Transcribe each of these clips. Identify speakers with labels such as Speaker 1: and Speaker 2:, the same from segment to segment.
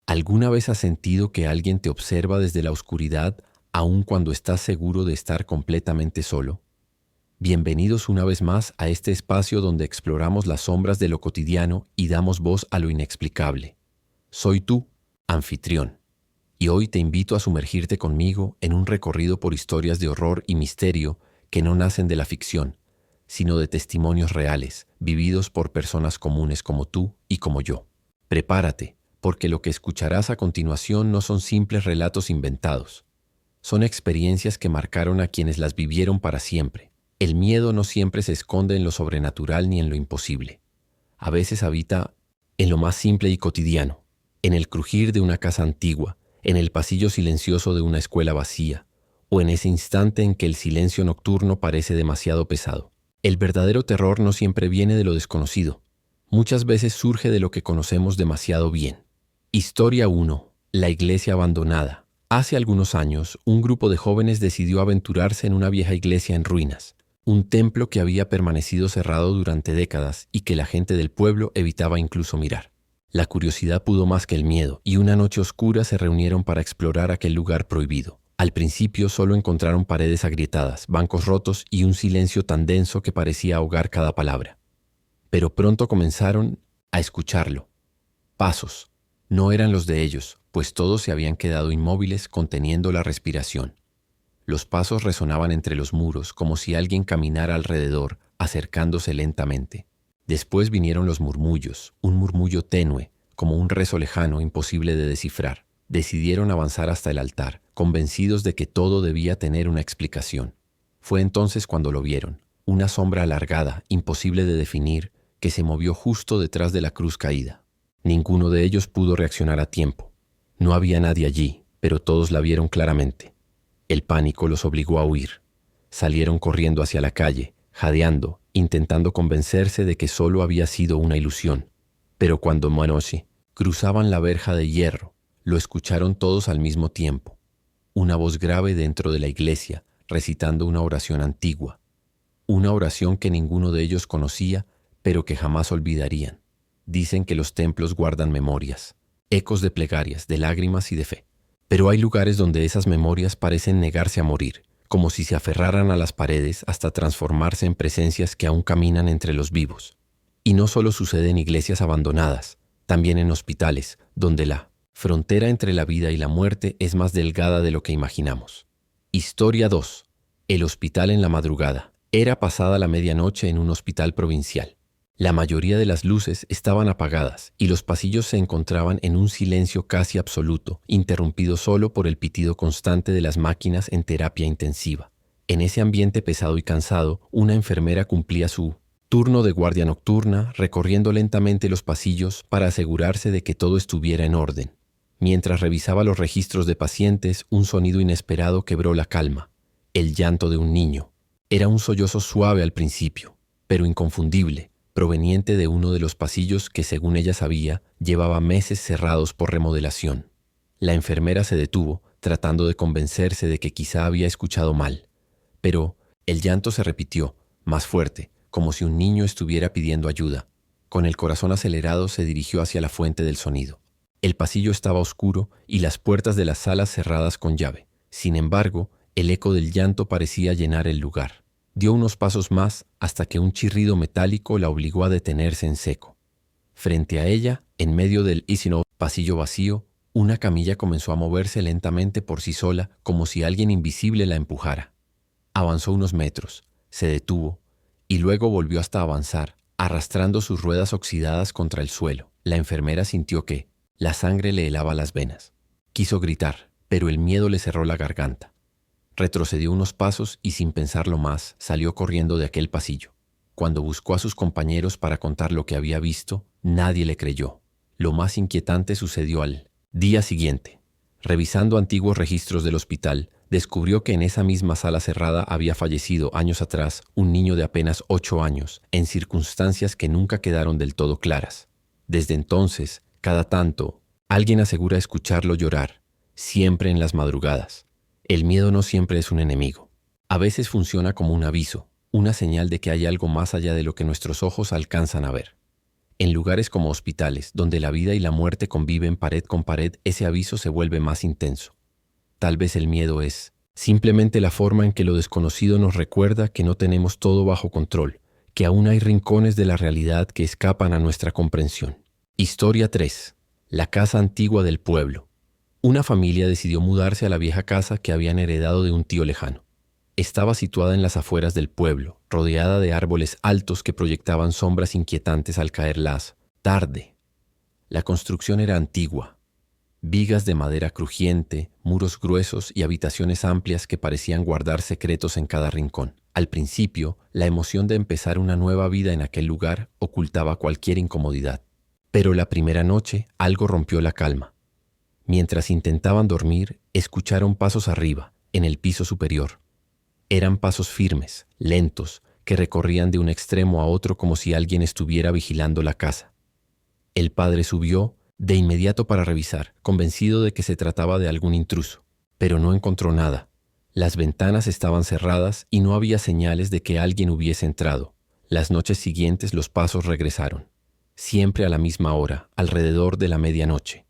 Speaker 1: ¿Alguna vez has sentido que alguien te observa desde la oscuridad, aun cuando estás seguro de estar completamente solo? Bienvenidos una vez más a este espacio donde exploramos las sombras de lo cotidiano y damos voz a lo inexplicable. Soy tu anfitrión, y hoy te invito a sumergirte conmigo en un recorrido por historias de horror y misterio que no nacen de la ficción, sino de testimonios reales, vividos por personas comunes como tú y como yo. Prepárate, porque lo que escucharás a continuación no son simples relatos inventados. Son experiencias que marcaron a quienes las vivieron para siempre. El miedo no siempre se esconde en lo sobrenatural ni en lo imposible. A veces habita en lo más simple y cotidiano, en el crujir de una casa antigua, en el pasillo silencioso de una escuela vacía, o en ese instante en que el silencio nocturno parece demasiado pesado. El verdadero terror no siempre viene de lo desconocido. Muchas veces surge de lo que conocemos demasiado bien. Historia 1. La iglesia abandonada. Hace algunos años, un grupo de jóvenes decidió aventurarse en una vieja iglesia en ruinas, un templo que había permanecido cerrado durante décadas y que la gente del pueblo evitaba incluso mirar. La curiosidad pudo más que el miedo, y una noche oscura se reunieron para explorar aquel lugar prohibido. Al principio solo encontraron paredes agrietadas, bancos rotos y un silencio tan denso que parecía ahogar cada palabra. Pero pronto comenzaron a escucharlo. Pasos. No eran los de ellos, pues todos se habían quedado inmóviles conteniendo la respiración. Los pasos resonaban entre los muros, como si alguien caminara alrededor, acercándose lentamente. Después vinieron los murmullos, un murmullo tenue, como un rezo lejano imposible de descifrar. Decidieron avanzar hasta el altar, convencidos de que todo debía tener una explicación. Fue entonces cuando lo vieron, una sombra alargada, imposible de definir, que se movió justo detrás de la cruz caída. Ninguno de ellos pudo reaccionar a tiempo. No había nadie allí, pero todos la vieron claramente. El pánico los obligó a huir. Salieron corriendo hacia la calle, jadeando, intentando convencerse de que solo había sido una ilusión. Pero cuando Manoshi cruzaban la verja de hierro, lo escucharon todos al mismo tiempo. Una voz grave dentro de la iglesia, recitando una oración antigua. Una oración que ninguno de ellos conocía, pero que jamás olvidarían. Dicen que los templos guardan memorias, ecos de plegarias, de lágrimas y de fe. Pero hay lugares donde esas memorias parecen negarse a morir, como si se aferraran a las paredes hasta transformarse en presencias que aún caminan entre los vivos. Y no solo sucede en iglesias abandonadas, también en hospitales, donde la frontera entre la vida y la muerte es más delgada de lo que imaginamos. Historia 2. El hospital en la madrugada. Era pasada la medianoche en un hospital provincial. La mayoría de las luces estaban apagadas y los pasillos se encontraban en un silencio casi absoluto, interrumpido solo por el pitido constante de las máquinas en terapia intensiva. En ese ambiente pesado y cansado, una enfermera cumplía su turno de guardia nocturna, recorriendo lentamente los pasillos para asegurarse de que todo estuviera en orden. Mientras revisaba los registros de pacientes, un sonido inesperado quebró la calma. El llanto de un niño. Era un sollozo suave al principio, pero inconfundible, proveniente de uno de los pasillos que, según ella sabía, llevaba meses cerrados por remodelación. La enfermera se detuvo, tratando de convencerse de que quizá había escuchado mal. Pero el llanto se repitió, más fuerte, como si un niño estuviera pidiendo ayuda. Con el corazón acelerado se dirigió hacia la fuente del sonido. El pasillo estaba oscuro y las puertas de las salas cerradas con llave. Sin embargo, el eco del llanto parecía llenar el lugar. Dio unos pasos más hasta que un chirrido metálico la obligó a detenerse en seco. Frente a ella, en medio del pasillo vacío, una camilla comenzó a moverse lentamente por sí sola, como si alguien invisible la empujara. Avanzó unos metros, se detuvo, y luego volvió hasta avanzar, arrastrando sus ruedas oxidadas contra el suelo. La enfermera sintió que la sangre le helaba las venas. Quiso gritar, pero el miedo le cerró la garganta. Retrocedió unos pasos y, sin pensarlo más, salió corriendo de aquel pasillo. Cuando buscó a sus compañeros para contar lo que había visto, nadie le creyó. Lo más inquietante sucedió al día siguiente. Revisando antiguos registros del hospital, descubrió que en esa misma sala cerrada había fallecido años atrás un niño de apenas 8 años, en circunstancias que nunca quedaron del todo claras. Desde entonces, cada tanto, alguien asegura escucharlo llorar, siempre en las madrugadas. El miedo no siempre es un enemigo. A veces funciona como un aviso, una señal de que hay algo más allá de lo que nuestros ojos alcanzan a ver. En lugares como hospitales, donde la vida y la muerte conviven pared con pared, ese aviso se vuelve más intenso. Tal vez el miedo es simplemente la forma en que lo desconocido nos recuerda que no tenemos todo bajo control, que aún hay rincones de la realidad que escapan a nuestra comprensión. Historia 3. La casa antigua del pueblo. Una familia decidió mudarse a la vieja casa que habían heredado de un tío lejano. Estaba situada en las afueras del pueblo, rodeada de árboles altos que proyectaban sombras inquietantes al caer la tarde. La construcción era antigua. Vigas de madera crujiente, muros gruesos y habitaciones amplias que parecían guardar secretos en cada rincón. Al principio, la emoción de empezar una nueva vida en aquel lugar ocultaba cualquier incomodidad. Pero la primera noche algo rompió la calma. Mientras intentaban dormir, escucharon pasos arriba, en el piso superior. Eran pasos firmes, lentos, que recorrían de un extremo a otro como si alguien estuviera vigilando la casa. El padre subió de inmediato para revisar, convencido de que se trataba de algún intruso, pero no encontró nada. Las ventanas estaban cerradas y no había señales de que alguien hubiese entrado. Las noches siguientes los pasos regresaron, siempre a la misma hora, alrededor de la medianoche.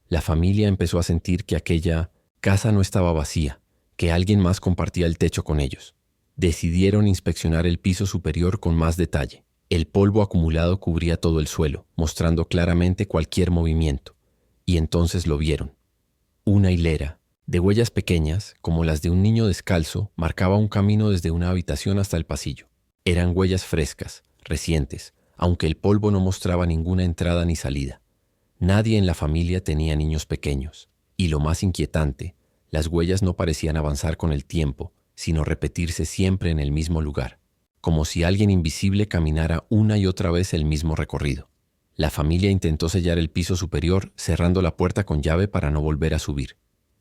Speaker 1: La familia empezó a sentir que aquella casa no estaba vacía, que alguien más compartía el techo con ellos. Decidieron inspeccionar el piso superior con más detalle. El polvo acumulado cubría todo el suelo, mostrando claramente cualquier movimiento. Y entonces lo vieron. Una hilera de huellas pequeñas, como las de un niño descalzo, marcaba un camino desde una habitación hasta el pasillo. Eran huellas frescas, recientes, aunque el polvo no mostraba ninguna entrada ni salida. Nadie en la familia tenía niños pequeños. Y lo más inquietante, las huellas no parecían avanzar con el tiempo, sino repetirse siempre en el mismo lugar, como si alguien invisible caminara una y otra vez el mismo recorrido. La familia intentó sellar el piso superior, cerrando la puerta con llave para no volver a subir,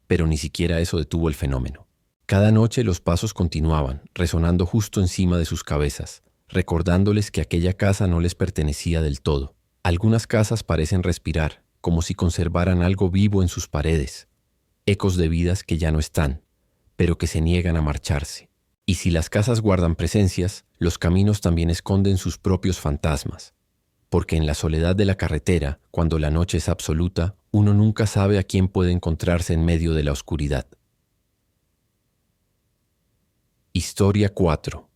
Speaker 1: pero ni siquiera eso detuvo el fenómeno. Cada noche los pasos continuaban, resonando justo encima de sus cabezas, recordándoles que aquella casa no les pertenecía del todo. Algunas casas parecen respirar, como si conservaran algo vivo en sus paredes, ecos de vidas que ya no están, pero que se niegan a marcharse. Y si las casas guardan presencias, los caminos también esconden sus propios fantasmas. Porque en la soledad de la carretera, cuando la noche es absoluta, uno nunca sabe a quién puede encontrarse en medio de la oscuridad. Historia 4.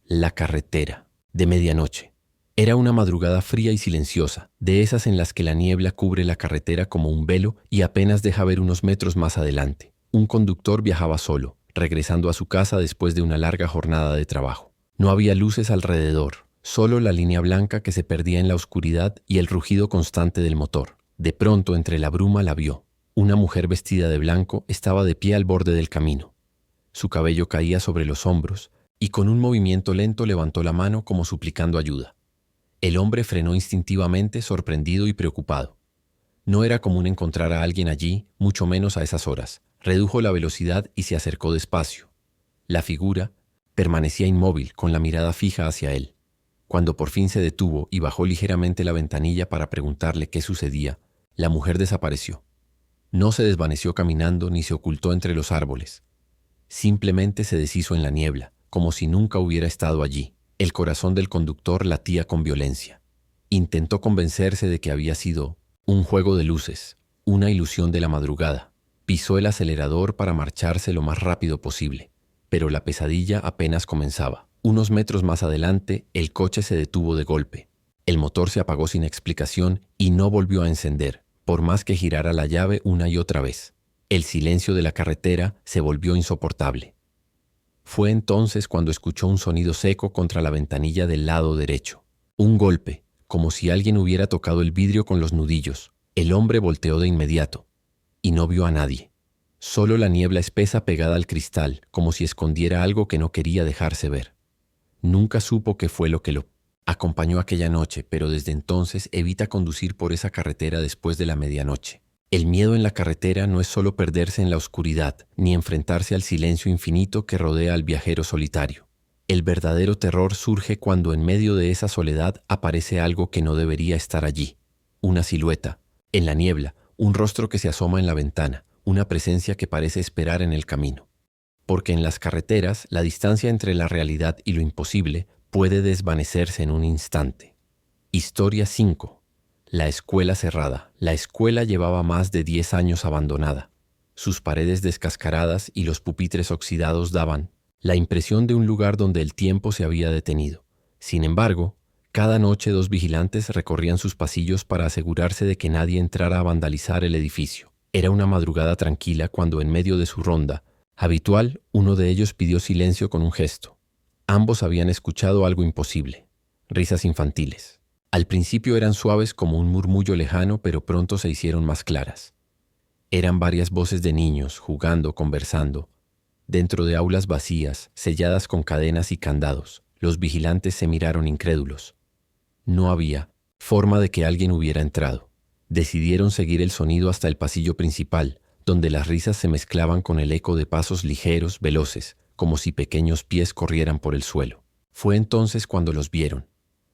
Speaker 1: La carretera, de medianoche. Era una madrugada fría y silenciosa, de esas en las que la niebla cubre la carretera como un velo y apenas deja ver unos metros más adelante. Un conductor viajaba solo, regresando a su casa después de una larga jornada de trabajo. No había luces alrededor, solo la línea blanca que se perdía en la oscuridad y el rugido constante del motor. De pronto, entre la bruma, la vio. Una mujer vestida de blanco estaba de pie al borde del camino. Su cabello caía sobre los hombros y con un movimiento lento levantó la mano como suplicando ayuda. El hombre frenó instintivamente, sorprendido y preocupado. No era común encontrar a alguien allí, mucho menos a esas horas. Redujo la velocidad y se acercó despacio. La figura permanecía inmóvil, con la mirada fija hacia él. Cuando por fin se detuvo y bajó ligeramente la ventanilla para preguntarle qué sucedía, la mujer desapareció. No se desvaneció caminando ni se ocultó entre los árboles. Simplemente se deshizo en la niebla, como si nunca hubiera estado allí. El corazón del conductor latía con violencia. Intentó convencerse de que había sido un juego de luces, una ilusión de la madrugada. Pisó el acelerador para marcharse lo más rápido posible, pero la pesadilla apenas comenzaba. Unos metros más adelante, el coche se detuvo de golpe. El motor se apagó sin explicación y no volvió a encender, por más que girara la llave una y otra vez. El silencio de la carretera se volvió insoportable. Fue entonces cuando escuchó un sonido seco contra la ventanilla del lado derecho. Un golpe, como si alguien hubiera tocado el vidrio con los nudillos. El hombre volteó de inmediato y no vio a nadie. Solo la niebla espesa pegada al cristal, como si escondiera algo que no quería dejarse ver. Nunca supo qué fue lo que lo acompañó aquella noche, pero desde entonces evita conducir por esa carretera después de la medianoche. El miedo en la carretera no es solo perderse en la oscuridad, ni enfrentarse al silencio infinito que rodea al viajero solitario. El verdadero terror surge cuando en medio de esa soledad aparece algo que no debería estar allí. Una silueta, en la niebla, un rostro que se asoma en la ventana, una presencia que parece esperar en el camino. Porque en las carreteras, la distancia entre la realidad y lo imposible puede desvanecerse en un instante. Historia 5. La escuela cerrada. La escuela llevaba más de 10 años abandonada. Sus paredes descascaradas y los pupitres oxidados daban la impresión de un lugar donde el tiempo se había detenido. Sin embargo, cada noche 2 vigilantes recorrían sus pasillos para asegurarse de que nadie entrara a vandalizar el edificio. Era una madrugada tranquila cuando, en medio de su ronda habitual, uno de ellos pidió silencio con un gesto. Ambos habían escuchado algo imposible: risas infantiles. Al principio eran suaves como un murmullo lejano, pero pronto se hicieron más claras. Eran varias voces de niños jugando, conversando. Dentro de aulas vacías, selladas con cadenas y candados, los vigilantes se miraron incrédulos. No había forma de que alguien hubiera entrado. Decidieron seguir el sonido hasta el pasillo principal, donde las risas se mezclaban con el eco de pasos ligeros, veloces, como si pequeños pies corrieran por el suelo. Fue entonces cuando los vieron.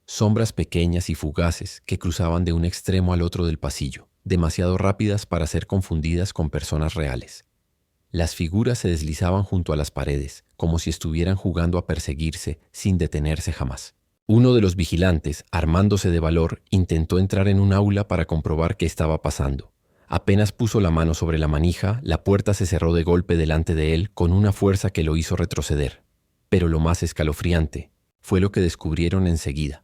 Speaker 1: Sombras pequeñas y fugaces que cruzaban de un extremo al otro del pasillo, demasiado rápidas para ser confundidas con personas reales. Las figuras se deslizaban junto a las paredes, como si estuvieran jugando a perseguirse sin detenerse jamás. Uno de los vigilantes, armándose de valor, intentó entrar en un aula para comprobar qué estaba pasando. Apenas puso la mano sobre la manija, la puerta se cerró de golpe delante de él con una fuerza que lo hizo retroceder. Pero lo más escalofriante fue lo que descubrieron enseguida.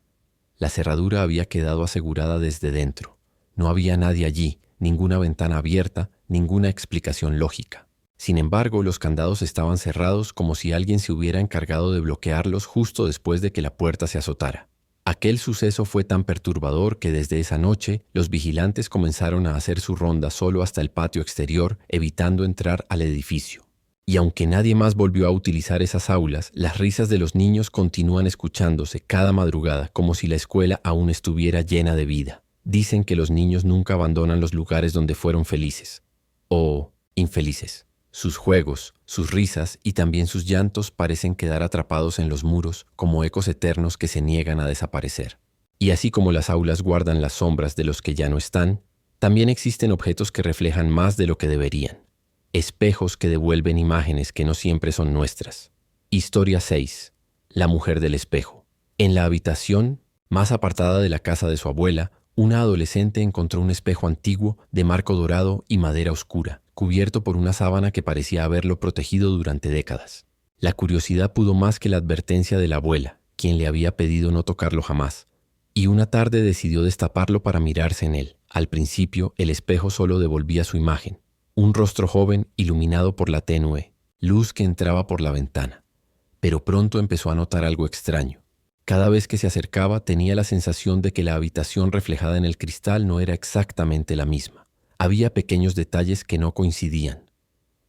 Speaker 1: La cerradura había quedado asegurada desde dentro. No había nadie allí, ninguna ventana abierta, ninguna explicación lógica. Sin embargo, los candados estaban cerrados como si alguien se hubiera encargado de bloquearlos justo después de que la puerta se azotara. Aquel suceso fue tan perturbador que desde esa noche los vigilantes comenzaron a hacer su ronda solo hasta el patio exterior, evitando entrar al edificio. Y aunque nadie más volvió a utilizar esas aulas, las risas de los niños continúan escuchándose cada madrugada como si la escuela aún estuviera llena de vida. Dicen que los niños nunca abandonan los lugares donde fueron felices o infelices. Sus juegos, sus risas y también sus llantos parecen quedar atrapados en los muros como ecos eternos que se niegan a desaparecer. Y así como las aulas guardan las sombras de los que ya no están, también existen objetos que reflejan más de lo que deberían. Espejos que devuelven imágenes que no siempre son nuestras. Historia 6. La mujer del espejo. En la habitación más apartada de la casa de su abuela, una adolescente encontró un espejo antiguo de marco dorado y madera oscura, cubierto por una sábana que parecía haberlo protegido durante décadas. La curiosidad pudo más que la advertencia de la abuela, quien le había pedido no tocarlo jamás, y una tarde decidió destaparlo para mirarse en él. Al principio, el espejo solo devolvía su imagen, un rostro joven iluminado por la tenue luz que entraba por la ventana. Pero pronto empezó a notar algo extraño. Cada vez que se acercaba tenía la sensación de que la habitación reflejada en el cristal no era exactamente la misma. Había pequeños detalles que no coincidían.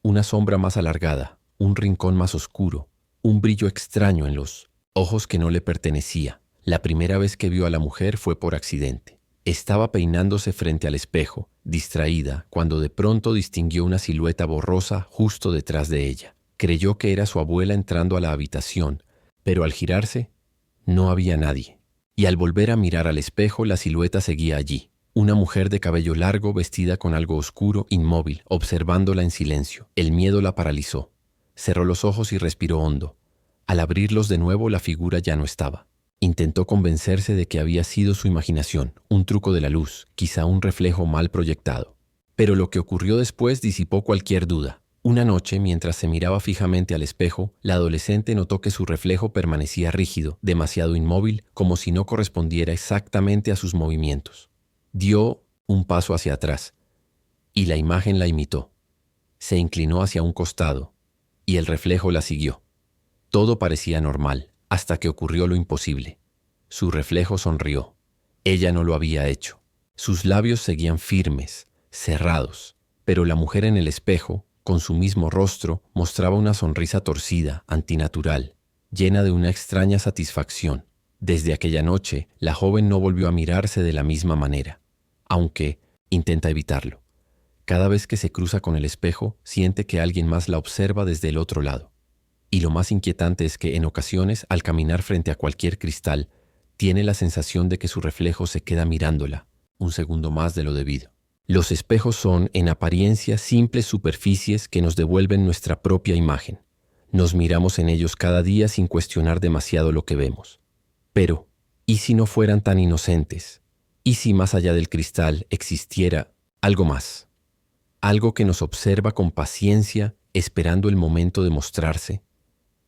Speaker 1: Una sombra más alargada, un rincón más oscuro, un brillo extraño en los ojos que no le pertenecía. La primera vez que vio a la mujer fue por accidente. Estaba peinándose frente al espejo, distraída, cuando de pronto distinguió una silueta borrosa justo detrás de ella. Creyó que era su abuela entrando a la habitación, pero al girarse, no había nadie. Y al volver a mirar al espejo, la silueta seguía allí. Una mujer de cabello largo, vestida con algo oscuro, inmóvil, observándola en silencio. El miedo la paralizó. Cerró los ojos y respiró hondo. Al abrirlos de nuevo, la figura ya no estaba. Intentó convencerse de que había sido su imaginación, un truco de la luz, quizá un reflejo mal proyectado. Pero lo que ocurrió después disipó cualquier duda. Una noche, mientras se miraba fijamente al espejo, la adolescente notó que su reflejo permanecía rígido, demasiado inmóvil, como si no correspondiera exactamente a sus movimientos. Dio un paso hacia atrás, y la imagen la imitó. Se inclinó hacia un costado, y el reflejo la siguió. Todo parecía normal, hasta que ocurrió lo imposible. Su reflejo sonrió. Ella no lo había hecho. Sus labios seguían firmes, cerrados, pero la mujer en el espejo, con su mismo rostro, mostraba una sonrisa torcida, antinatural, llena de una extraña satisfacción. Desde aquella noche, la joven no volvió a mirarse de la misma manera, aunque intenta evitarlo. Cada vez que se cruza con el espejo, siente que alguien más la observa desde el otro lado. Y lo más inquietante es que en ocasiones, al caminar frente a cualquier cristal, tiene la sensación de que su reflejo se queda mirándola un segundo más de lo debido. Los espejos son, en apariencia, simples superficies que nos devuelven nuestra propia imagen. Nos miramos en ellos cada día sin cuestionar demasiado lo que vemos. Pero, ¿Y si no fueran tan inocentes? ¿Y si más allá del cristal existiera algo más? Algo que nos observa con paciencia, esperando el momento de mostrarse.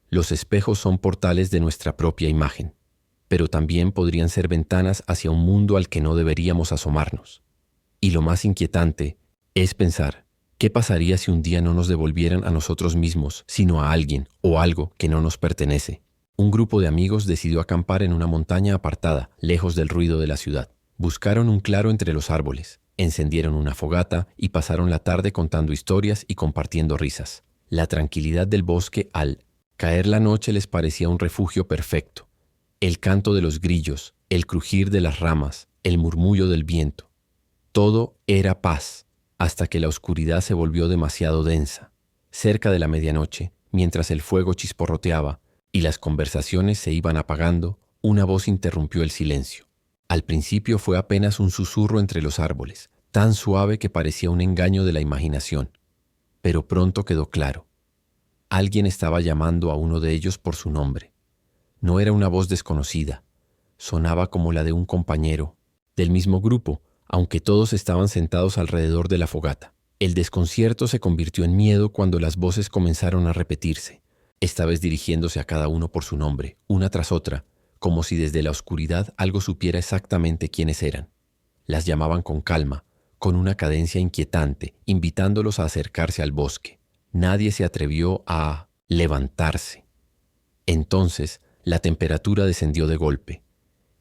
Speaker 1: Los espejos son portales de nuestra propia imagen, pero también podrían ser ventanas hacia un mundo al que no deberíamos asomarnos. Y lo más inquietante es pensar, ¿qué pasaría si un día no nos devolvieran a nosotros mismos, sino a alguien o algo que no nos pertenece? Un grupo de amigos decidió acampar en una montaña apartada, lejos del ruido de la ciudad. Buscaron un claro entre los árboles, encendieron una fogata y pasaron la tarde contando historias y compartiendo risas. La tranquilidad del bosque al caer la noche les parecía un refugio perfecto. El canto de los grillos, el crujir de las ramas, el murmullo del viento. Todo era paz, hasta que la oscuridad se volvió demasiado densa. Cerca de la medianoche, mientras el fuego chisporroteaba y las conversaciones se iban apagando, una voz interrumpió el silencio. Al principio fue apenas un susurro entre los árboles, tan suave que parecía un engaño de la imaginación. Pero pronto quedó claro. Alguien estaba llamando a uno de ellos por su nombre. No era una voz desconocida. Sonaba como la de un compañero, del mismo grupo, aunque todos estaban sentados alrededor de la fogata. El desconcierto se convirtió en miedo cuando las voces comenzaron a repetirse, esta vez dirigiéndose a cada uno por su nombre, una tras otra, como si desde la oscuridad algo supiera exactamente quiénes eran. Las llamaban con calma, con una cadencia inquietante, invitándolos a acercarse al bosque. Nadie se atrevió a levantarse. Entonces, la temperatura descendió de golpe.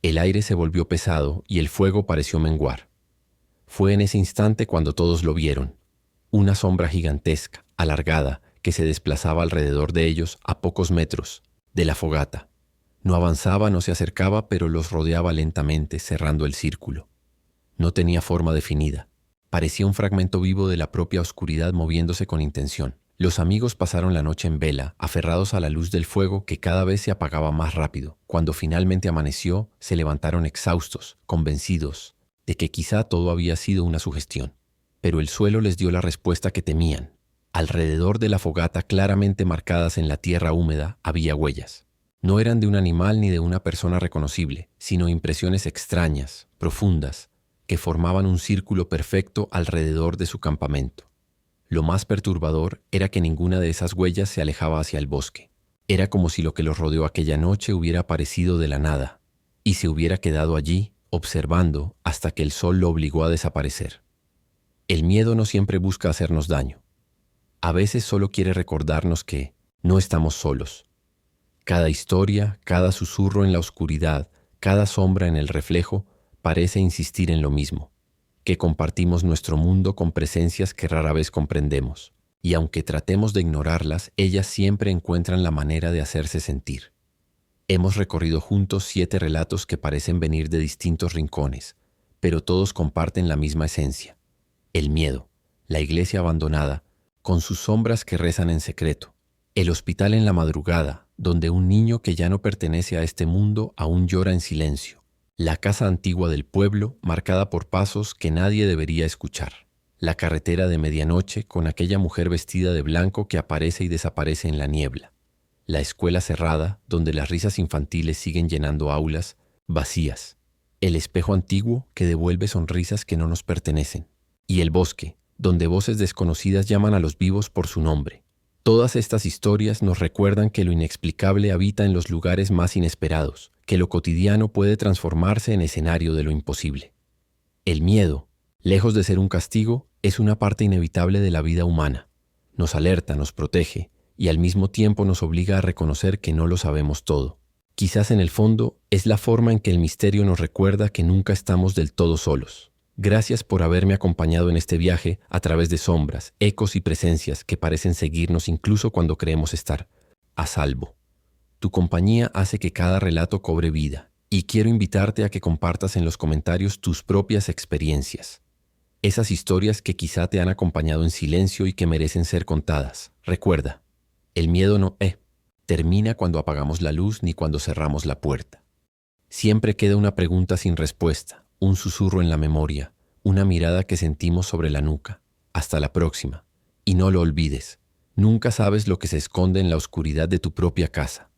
Speaker 1: El aire se volvió pesado y el fuego pareció menguar. Fue en ese instante cuando todos lo vieron. Una sombra gigantesca, alargada, que se desplazaba alrededor de ellos a pocos metros de la fogata. No avanzaba, no se acercaba, pero los rodeaba lentamente, cerrando el círculo. No tenía forma definida. Parecía un fragmento vivo de la propia oscuridad moviéndose con intención. Los amigos pasaron la noche en vela, aferrados a la luz del fuego que cada vez se apagaba más rápido. Cuando finalmente amaneció, se levantaron exhaustos, convencidos de que quizá todo había sido una sugestión. Pero el suelo les dio la respuesta que temían. Alrededor de la fogata, claramente marcadas en la tierra húmeda, había huellas. No eran de un animal ni de una persona reconocible, sino impresiones extrañas, profundas, que formaban un círculo perfecto alrededor de su campamento. Lo más perturbador era que ninguna de esas huellas se alejaba hacia el bosque. Era como si lo que los rodeó aquella noche hubiera aparecido de la nada y se hubiera quedado allí, observando hasta que el sol lo obligó a desaparecer. El miedo no siempre busca hacernos daño. A veces solo quiere recordarnos que no estamos solos. Cada historia, cada susurro en la oscuridad, cada sombra en el reflejo parece insistir en lo mismo, que compartimos nuestro mundo con presencias que rara vez comprendemos, y aunque tratemos de ignorarlas, ellas siempre encuentran la manera de hacerse sentir. Hemos recorrido juntos 7 relatos que parecen venir de distintos rincones, pero todos comparten la misma esencia: el miedo, la iglesia abandonada, con sus sombras que rezan en secreto, el hospital en la madrugada, donde un niño que ya no pertenece a este mundo aún llora en silencio, la casa antigua del pueblo marcada por pasos que nadie debería escuchar, la carretera de medianoche con aquella mujer vestida de blanco que aparece y desaparece en la niebla, la escuela cerrada donde las risas infantiles siguen llenando aulas vacías, el espejo antiguo que devuelve sonrisas que no nos pertenecen, y el bosque, donde voces desconocidas llaman a los vivos por su nombre. Todas estas historias nos recuerdan que lo inexplicable habita en los lugares más inesperados, que lo cotidiano puede transformarse en escenario de lo imposible. El miedo, lejos de ser un castigo, es una parte inevitable de la vida humana. Nos alerta, nos protege y al mismo tiempo nos obliga a reconocer que no lo sabemos todo. Quizás en el fondo es la forma en que el misterio nos recuerda que nunca estamos del todo solos. Gracias por haberme acompañado en este viaje a través de sombras, ecos y presencias que parecen seguirnos incluso cuando creemos estar a salvo. Tu compañía hace que cada relato cobre vida, y quiero invitarte a que compartas en los comentarios tus propias experiencias. Esas historias que quizá te han acompañado en silencio y que merecen ser contadas. Recuerda, el miedo no termina cuando apagamos la luz ni cuando cerramos la puerta. Siempre queda una pregunta sin respuesta, un susurro en la memoria, una mirada que sentimos sobre la nuca. Hasta la próxima. Y no lo olvides, nunca sabes lo que se esconde en la oscuridad de tu propia casa.